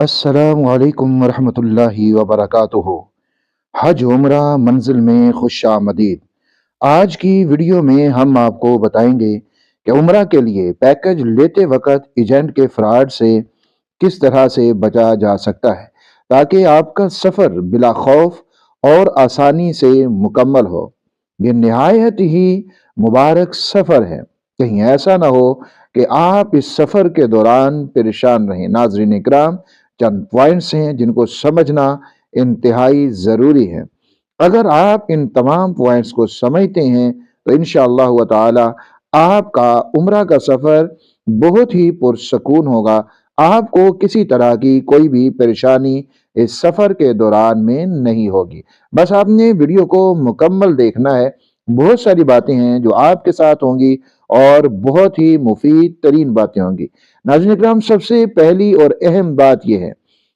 अस्सलामु अलैकुम वरहमतुल्लाहि वबरकातुहू। हज उम्रा मंजिल में खुश आमदीद। आज की वीडियो में हम आपको बताएंगे कि उम्रा के लिए पैकेज लेते वक्त एजेंट के फ्रॉड से किस तरह से बचा जा सकता है, ताकि आपका सफ़र बिला खौफ और आसानी से मुकम्मल हो। ये नहायत ही मुबारक सफ़र है। कहीं ऐसा ना हो कि आप इस सफ़र के दौरान परेशान रहें। नाज़रीन इकराम, चंद पॉइंट्स हैं जिनको समझना इंतहाई ज़रूरी है। अगर आप इन तमाम पॉइंट्स को समझते हैं तो इंशाअल्लाह ताला आपका उम्रा का सफ़र बहुत ही पुरसकून होगा। आपको किसी तरह की कोई भी परेशानी इस सफ़र के दौरान में नहीं होगी। बस आपने वीडियो को मुकम्मल देखना है। बहुत सारी बातें हैं जो आपके साथ होंगी और बहुत ही मुफीद तरीन बातें होंगी। नाज़रीन इकराम, सबसे पहली और अहम बात यह है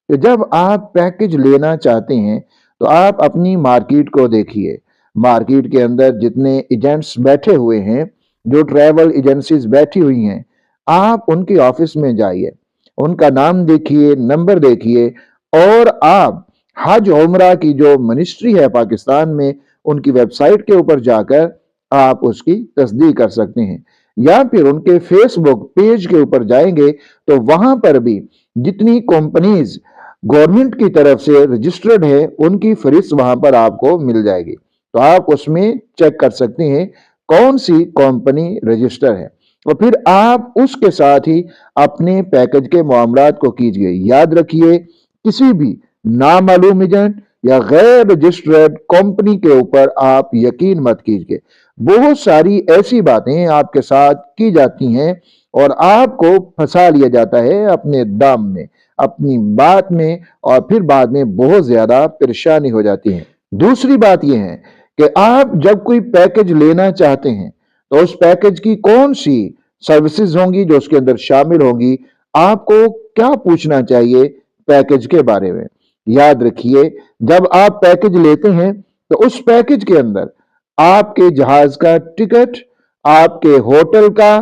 कि जब आप पैकेज लेना चाहते हैं तो आप अपनी मार्केट को देखिए। मार्केट के अंदर जितने एजेंट्स बैठे हुए हैं, जो ट्रैवल एजेंसीज बैठी हुई हैं, आप उनकी ऑफिस में जाइए, उनका नाम देखिए, नंबर देखिए, और आप हज उम्रा की जो मिनिस्ट्री है पाकिस्तान में, उनकी वेबसाइट के ऊपर जाकर आप उसकी तस्दीक कर सकते हैं। या फिर उनके फेसबुक पेज के ऊपर जाएंगे तो वहां पर भी जितनी कंपनीज गवर्नमेंट की तरफ से रजिस्टर्ड है, उनकी फहरिस्त वहां पर आपको मिल जाएगी। तो आप उसमें चेक कर सकते हैं कौन सी कंपनी रजिस्टर है, और फिर आप उसके साथ ही अपने पैकेज के मामलात को कीजिए। याद रखिए, किसी भी नामालूम एजेंट या गैर रजिस्टर्ड कंपनी के ऊपर आप यकीन मत कीजिए। बहुत सारी ऐसी बातें आपके साथ की जाती हैं और आपको फंसा लिया जाता है अपने दाम में, अपनी बात में, और फिर बाद में बहुत ज्यादा परेशानी हो जाती है। दूसरी बात यह है कि आप जब कोई पैकेज लेना चाहते हैं तो उस पैकेज की कौन सी सर्विसेज होंगी जो उसके अंदर शामिल होंगी, आपको क्या पूछना चाहिए पैकेज के बारे में। याद रखिए, जब आप पैकेज लेते हैं तो उस पैकेज के अंदर आपके जहाज का टिकट, आपके होटल का,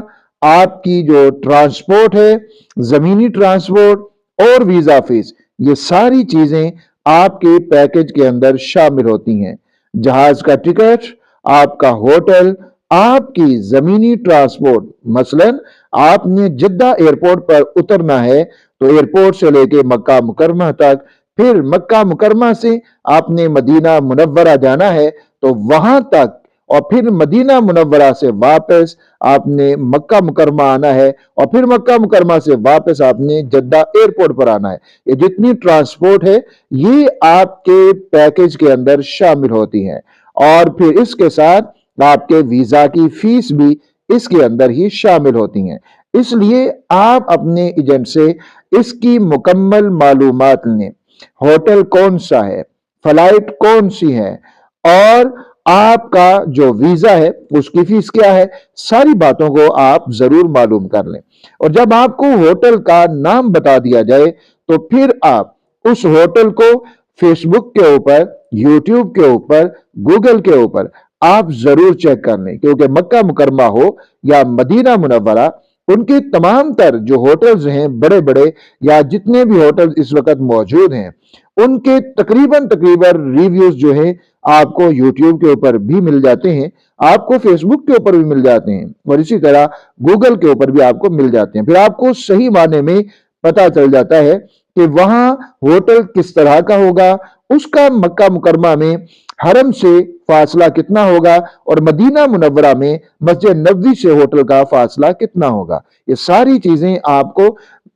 आपकी जो ट्रांसपोर्ट है, जमीनी ट्रांसपोर्ट और वीजा फीस, ये सारी चीजें आपके पैकेज के अंदर शामिल होती हैं। जहाज का टिकट, आपका होटल, आपकी जमीनी ट्रांसपोर्ट। मसलन आपने जिद्दा एयरपोर्ट पर उतरना है तो एयरपोर्ट से लेके मक्का मुकरमा तक, फिर मक्का मुकरमा से आपने मदीना मुनव्वरा जाना है तो वहां तक, और फिर मदीना मुनव्वरा से वापस आपने मक्का मुकरमा आना है, और फिर मक्का मुकरमा से वापस आपने जद्दा एयरपोर्ट पर आना है। ये जितनी ट्रांसपोर्ट है ये आपके पैकेज के अंदर शामिल होती है, और फिर इसके साथ आपके वीजा की फीस भी इसके अंदर ही शामिल होती हैं। इसलिए आप अपने एजेंट से इसकी मुकम्मल मालूमात लें। होटल कौन सा है, फ्लाइट कौन सी है, और आपका जो वीजा है उसकी फीस क्या है, सारी बातों को आप जरूर मालूम कर लें। और जब आपको होटल का नाम बता दिया जाए तो फिर आप उस होटल को फेसबुक के ऊपर, यूट्यूब के ऊपर, गूगल के ऊपर आप जरूर चेक कर लें, क्योंकि मक्का मुकरमा हो या मदीना मुनव्वरा, उनके तमाम तर जो होटल्स हैं बड़े बड़े, या जितने भी होटल इस वक्त मौजूद हैं, उनके तकरीबन तकरीबन रिव्यूज जो है आपको यूट्यूब के ऊपर भी मिल जाते हैं, आपको फेसबुक के ऊपर भी मिल जाते हैं, और इसी तरह गूगल के ऊपर भी आपको मिल जाते हैं। फिर आपको सही माने में पता चल जाता है कि वहां होटल किस तरह का होगा, उसका मक्का मुकरमा में हरम से फासला कितना होगा, और मदीना मुनव्वरा में मस्जिद नबवी से होटल का फासला कितना होगा। ये सारी चीजें आपको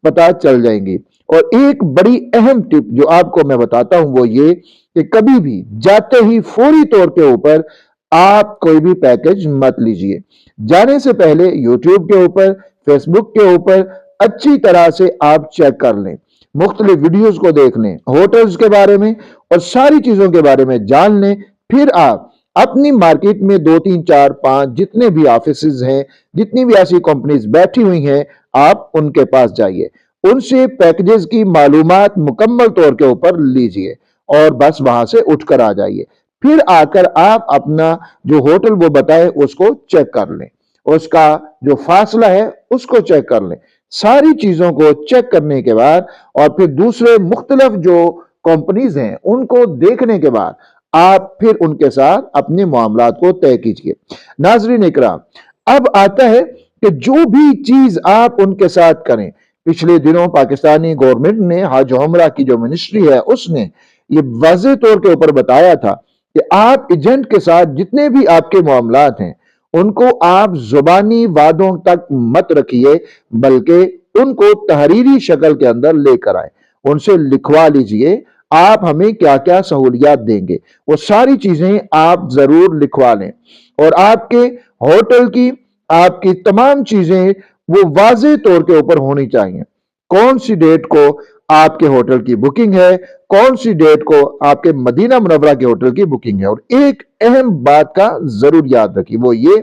पता चल जाएंगी। और एक बड़ी अहम टिप जो आपको मैं बताता हूं वो ये कि कभी भी जाते ही फौरी तौर के ऊपर आप कोई भी पैकेज मत लीजिए। जाने से पहले यूट्यूब के ऊपर, फेसबुक के ऊपर अच्छी तरह से आप चेक कर लें, मुख्तलिफ वीडियोस को देख लें, होटल्स के बारे में और सारी चीजों के बारे में जान लें। फिर आप अपनी मार्केट में 2 3 4 5 जितने भी ऑफिसेज हैं, जितनी भी ऐसी कंपनीज बैठी हुई हैं, आप उनके पास जाइए, उनसे पैकेजेस की मालूमात मुकम्मल तौर के ऊपर लीजिए, और बस वहां से उठकर आ जाइए। फिर आकर आप अपना जो होटल वो बताए उसको चेक कर लें, उसका जो फासला है उसको चेक कर लें। सारी चीजों को चेक करने के बाद और फिर दूसरे मुख्तलिफ जो कंपनीज हैं उनको देखने के बाद आप फिर उनके साथ अपने मामलात को तय कीजिए। नाजरीन इकराम, अब आता है कि जो भी चीज आप उनके साथ करें, पिछले दिनों पाकिस्तानी गवर्नमेंट ने हज उमरा की जो मिनिस्ट्री है उसने ये वाज़ेह तौर के ऊपर बताया था कि आप एजेंट के साथ जितने भी आपके मामलात हैं उनको आप जुबानी वादों तक मत रखिए, बल्कि उनको तहरीरी शक्ल के अंदर लेकर आए, उनसे लिखवा लीजिए आप हमें क्या क्या सहूलियात देंगे, वो सारी चीजें आप जरूर लिखवा लें। और आपके होटल की आपकी तमाम चीजें वो वाज़ेह तौर के ऊपर होनी चाहिए। कौन सी डेट को आपके होटल की बुकिंग है, कौन सी डेट को आपके मदीना मुनव्वरा के होटल की बुकिंग है। और एक अहम बात का जरूर याद रखिए, वो ये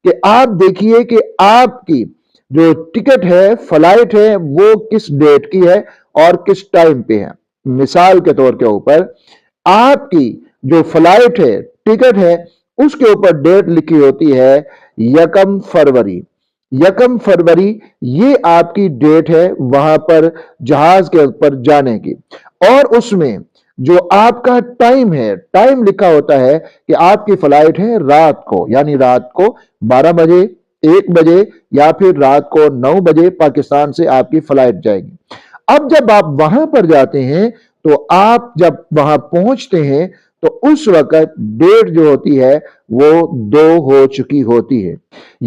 कि आप देखिए कि आपकी जो टिकट है, फ्लाइट है, वो किस डेट की है और किस टाइम पे है। मिसाल के तौर के ऊपर आपकी जो फ्लाइट है, टिकट है, उसके ऊपर डेट लिखी होती है 1 फरवरी। 1 फरवरी ये आपकी डेट है वहां पर जहाज के ऊपर जाने की। और उसमें जो आपका टाइम है, टाइम लिखा होता है कि आपकी फ्लाइट है रात को, यानी रात को 12 बजे, 1 बजे या फिर रात को 9 बजे पाकिस्तान से आपकी फ्लाइट जाएगी। अब जब आप वहां पर जाते हैं तो आप जब वहां पहुंचते हैं तो उस वक्त डेट जो होती है वो 2 हो चुकी होती है।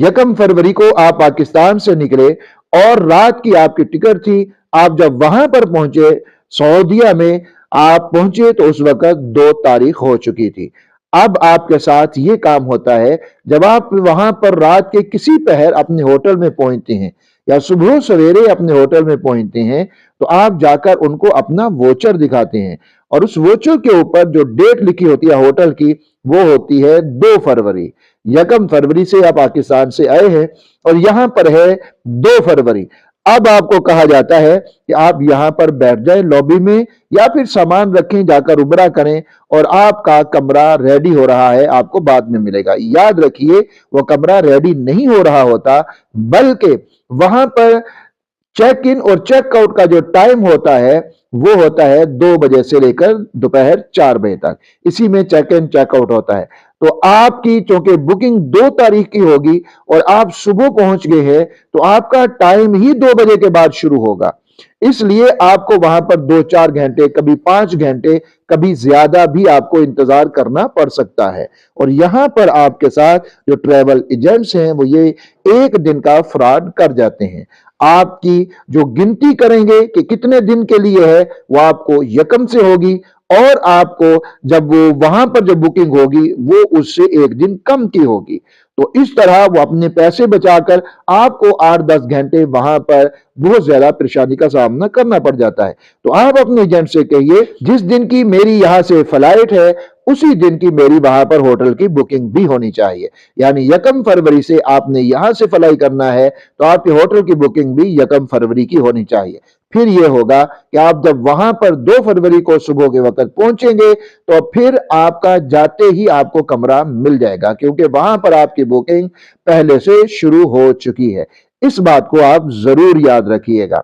1 फरवरी को आप पाकिस्तान से निकले और रात की आपकी टिकट थी। आप जब वहां पर पहुंचे, सऊदीया में आप पहुंचे, तो उस वक्त 2 तारीख हो चुकी थी। अब आपके साथ ये काम होता है, जब आप वहां पर रात के किसी पहर अपने होटल में पहुंचते हैं या सुबह सवेरे अपने होटल में पहुंचते हैं, तो आप जाकर उनको अपना वोचर दिखाते हैं और उस वोचर के ऊपर जो डेट लिखी होती है होटल की, वो होती है 2 फरवरी। 1 फरवरी से आप पाकिस्तान से आए हैं और यहां पर है 2 फरवरी। अब आपको कहा जाता है कि आप यहां पर बैठ जाएं लॉबी में या फिर सामान रखें, जाकर उबरा करें और आपका कमरा रेडी हो रहा है, आपको बाद में मिलेगा। याद रखिए, वो कमरा रेडी नहीं हो रहा होता, बल्कि वहां पर चेक इन और चेक आउट का जो टाइम होता है वो होता है 2 बजे से लेकर दोपहर 4 बजे तक। इसी में चेक इन चेक आउट होता है। तो आपकी चूंकि बुकिंग 2 तारीख की होगी और आप सुबह पहुंच गए हैं, तो आपका टाइम ही 2 बजे के बाद शुरू होगा। इसलिए आपको वहां पर 2-4 घंटे, कभी 5 घंटे, कभी ज्यादा भी आपको इंतजार करना पड़ सकता है। और यहां पर आपके साथ जो ट्रैवल एजेंट्स हैं वो ये 1 दिन का फ्रॉड कर जाते हैं। आपकी जो गिनती करेंगे कि कितने दिन के लिए है, वो आपको यकम से होगी और आपको जब वो वहां पर जो बुकिंग होगी वो उससे 1 दिन कम की होगी। तो इस तरह वो अपने पैसे बचाकर आपको 8-10 घंटे वहां पर बहुत ज्यादा परेशानी का सामना करना पड़ जाता है। तो आप अपने एजेंट से कहिए, जिस दिन की मेरी यहां से फ्लाइट है उसी दिन की मेरी वहां पर होटल की बुकिंग भी होनी चाहिए। यानी 1 फरवरी से आपने यहां से फ्लाई करना है तो आपके होटल की बुकिंग भी 1 फरवरी की होनी चाहिए। फिर यह होगा कि आप जब वहां पर 2 फरवरी को सुबह के वक्त पहुंचेंगे तो फिर आपका जाते ही आपको कमरा मिल जाएगा, क्योंकि वहां पर आपकी बुकिंग पहले से शुरू हो चुकी है। इस बात को आप जरूर याद रखिएगा।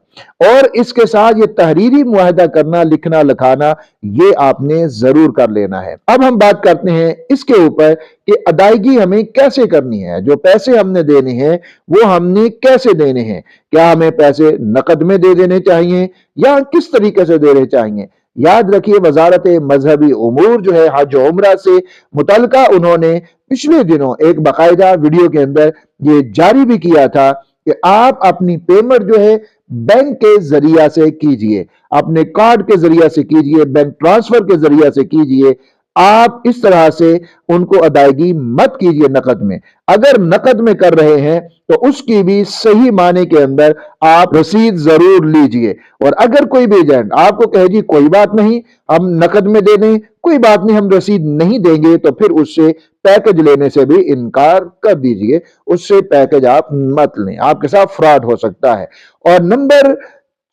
और इसके साथ ये तहरीरी मुआहदा करना, लिखना लिखाना, ये आपने जरूर कर लेना है। अब हम बात करते हैं इसके ऊपर कि अदायगी हमें कैसे करनी है। जो पैसे हमने देने हैं वो हमने कैसे देने हैं। क्या हमें पैसे नकद में दे देने चाहिए या किस तरीके से देने चाहिए। याद रखिए, वजारत मजहबी उमूर जो है हज उमरा से मुतल्लिका, उन्होंने पिछले दिनों एक बाकायदा वीडियो के अंदर ये जारी भी किया था कि आप अपनी पेमेंट जो है बैंक के जरिया से कीजिए, अपने कार्ड के जरिया से कीजिए, बैंक ट्रांसफर के जरिया से कीजिए। आप इस तरह से उनको अदायगी मत कीजिए नकद में। अगर नकद में कर रहे हैं तो उसकी भी सही माने के अंदर आप रसीद जरूर लीजिए। और अगर कोई भी एजेंट आपको कहे जी कोई बात नहीं हम नकद में दे दें, कोई बात नहीं हम रसीद नहीं देंगे, तो फिर उससे पैकेज लेने से भी इनकार कर दीजिए। उससे पैकेज आप मत लें, आपके साथ फ्रॉड हो सकता है। और नंबर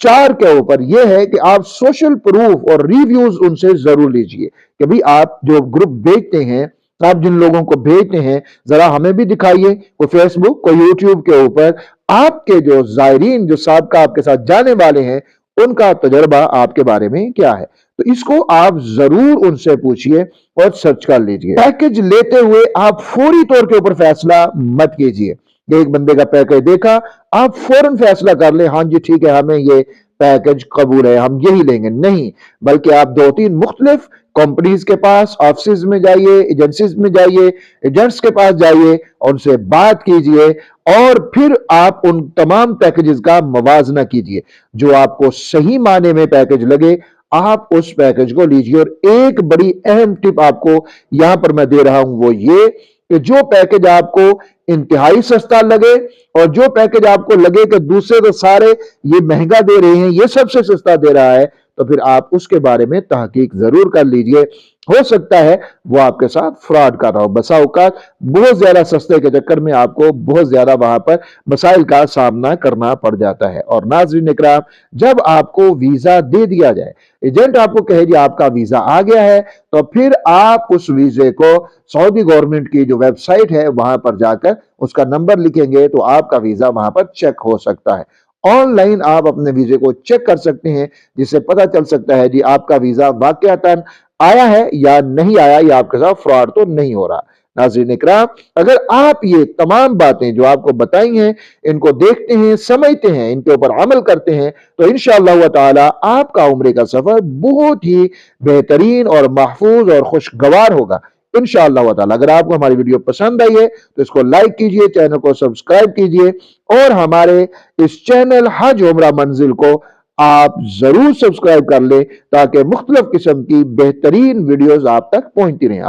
4 के ऊपर यह है कि आप सोशल प्रूफ और रिव्यूज उनसे जरूर लीजिए कि भाई आप जो ग्रुप बेचते हैं آپ جن لوگوں کو بھیجتے ہیں ذرا ہمیں بھی دکھائیے، کوئی فیس بک کوئی یوٹیوب کے اوپر آپ کے جو زائرین جو سابقہ آپ کے ساتھ جانے والے ہیں ان کا تجربہ آپ کے بارے میں کیا ہے، تو اس کو آپ ضرور ان سے پوچھئے اور سرچ کر لیجئے۔ پیکج لیتے ہوئے آپ فوری طور کے اوپر فیصلہ مت کیجئے، ایک بندے کا پیکج دیکھا آپ فوراً فیصلہ کر لیں ہاں جی ٹھیک ہے ہمیں یہ پیکج قبول ہے ہم یہی لیں گے، نہیں، بلکہ آپ 2-3 مختلف کمپنیز کے پاس، آفسز میں جائیے، ایجنسیز میں جائیے، ایجنٹس کے پاس جائیے، ان سے بات کیجئے اور پھر آپ ان تمام پیکجز کا موازنہ کیجئے، جو آپ کو صحیح معنی میں پیکج لگے آپ اس پیکج کو لیجئے۔ اور ایک بڑی اہم ٹپ آپ کو یہاں پر میں دے رہا ہوں وہ یہ کہ جو پیکج آپ کو انتہائی سستا لگے اور جو پیکج آپ کو لگے کہ دوسرے تو سارے یہ مہنگا دے رہے ہیں یہ سب سے سستا دے رہا ہے، تو پھر آپ اس کے بارے میں تحقیق ضرور کر لیجئے، ہو سکتا ہے وہ آپ کے ساتھ فراڈ کر رہا ہو، بسا اوقات بہت زیادہ سستے کے چکر میں آپ کو بہت زیادہ وہاں پر مسائل کا سامنا کرنا پڑ جاتا ہے۔ اور ناظرین اکرام، جب آپ کو ویزا دے دیا جائے، ایجنٹ آپ کو کہے جی آپ کا ویزا آ گیا ہے، تو پھر آپ اس ویزے کو سعودی گورنمنٹ کی جو ویب سائٹ ہے وہاں پر جا کر اس کا نمبر لکھیں گے تو آپ کا ویزا وہاں پر چیک ہو سکتا ہے۔ آن لائن آپ اپنے ویزے کو چیک کر سکتے ہیں جس سے پتہ چل سکتا ہے جی آپ کا ویزا واقعتاً آیا ہے یا نہیں آیا، یا آپ کے ساتھ فراڈ تو نہیں ہو رہا۔ ناظرین اکرام، اگر آپ یہ تمام باتیں جو آپ کو بتائی ہیں ان کو دیکھتے ہیں، سمجھتے ہیں، ان کے اوپر عمل کرتے ہیں تو انشاءاللہ تعالی آپ کا عمرے کا سفر بہت ہی بہترین اور محفوظ اور خوشگوار ہوگا انشاءاللہ تعالی۔ اگر آپ کو ہماری ویڈیو پسند آئی ہے تو اس کو لائک کیجئے، چینل کو سبسکرائب کیجئے اور ہمارے اس چینل حج عمرہ منزل کو آپ ضرور سبسکرائب کر لیں تاکہ مختلف قسم کی بہترین ویڈیوز آپ تک پہنچتی رہیں۔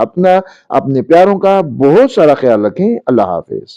اپنے پیاروں کا بہت سارا خیال رکھیں۔ اللہ حافظ۔